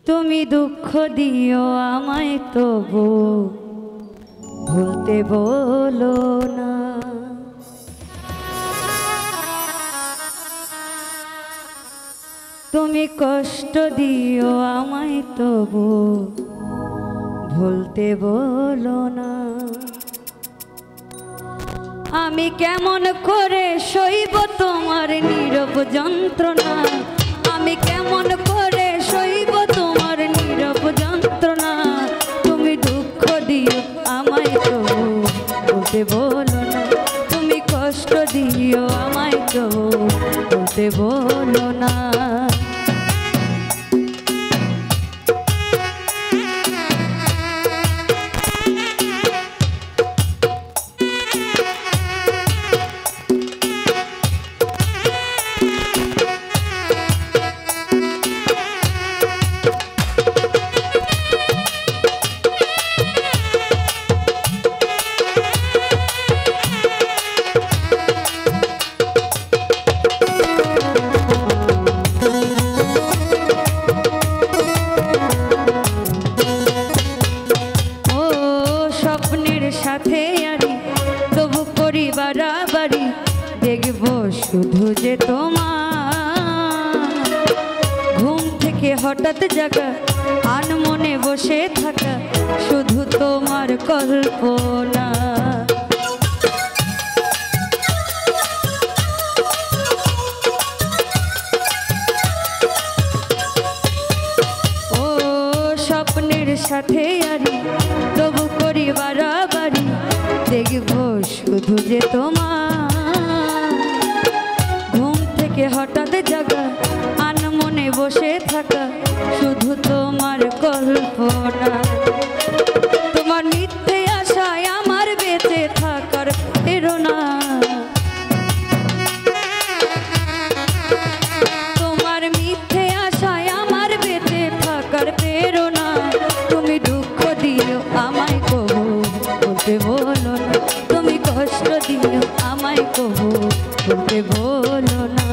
তুমি দুঃখ দিও আমায় তবু ভুলতে বলো না। তুমি কষ্ট দিও আমায় তবু ভুলতে বলো না। আমি কেমন করে সইব তোমার নীরব যন্ত্রণা, আমি কেমন করে সইব তোমার নীরব যন্ত্রণা। তুমি দুঃখ দিও আমায় তবু ভুলতে বলো না, তুমি কষ্ট দিও আমায় তবু ভুলতে বলো না। সাথে আরি তবু করি বাড়াবাড়ি, দেখব শুধু যে তোমার ঘুম থেকে হঠাৎ জাগা আনমনে বসে থাকা, শুধু তোমার কল্পনা। ও স্বপ্নের সাথে আরি তবু করি বাড়াবাড়ি, দেখব শুধু যে তোমার ঘুম থেকে হঠাৎ জাগা আনমনে বসে থাকা, শুধু তোমার কল্পনা। তোমার মিথ্যে আশায় আমার বেঁচে থাকার প্রেরণা, তোমার মিথ্যে আশায় আমার বেঁচে থাকার প্রেরণা। তুমি দুঃখ দিও আমায় কবু বলতে বলো না, তুমি কষ্ট দিও আমায় কবু বলতে বলো না।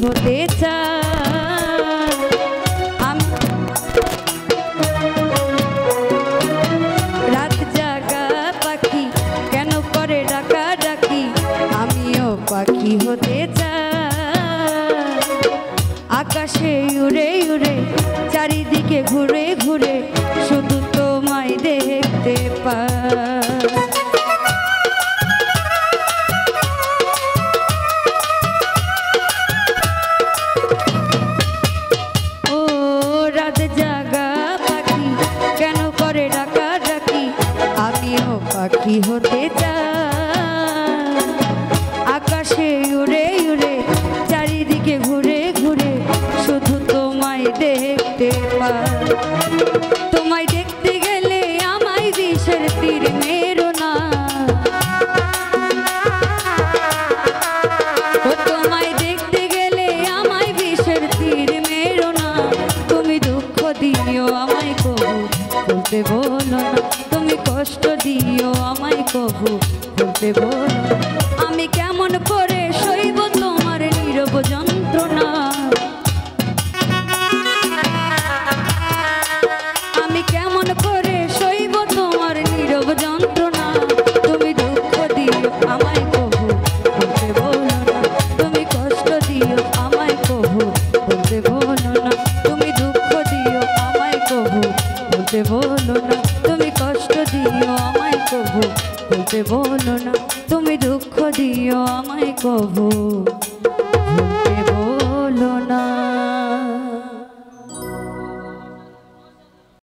হতে চাই রাত জাগা পাখি, কেন করে ডাকা ডাকি, আমিও পাখি হতে চাই। আকাশে উড়ে উড়ে চারিদিকে ঘুরে ঘুরে শুধু তোমায় দেখতে পাই। পাখি হতে চাই আকাশে উড়ে উড়ে চারিদিকে ঘুরে ঘুরে শুধু তোমায় দেখতে পাই। তোমায় দেখতে গেলে আমায় বিষের তীর মেরো না, তোমায় দেখতে গেলে আমায় বিষের তীর মেরো না। তুমি দুঃখ দিও আমায় কবু বলতে বলো না, তুমি কষ্ট দিও আমায় কবু বলতে বলো। আমি কেমন করে সইব তোমার নীরব যন্ত্রণা, আমি কেমন করে সইব তোমার নীরব যন্ত্রণা। তুমি দুঃখ দিও আমায় কবু বলতে বলো না, তুমি কষ্ট দিও আমায় কবু বলতে বলো না। তুমি দুঃখ দিও আমায় কবু বলতে বলো না, তুমি কষ্ট দিও আমায় কবু বলতে বলো না। তুমি দুঃখ দিও আমায় কবু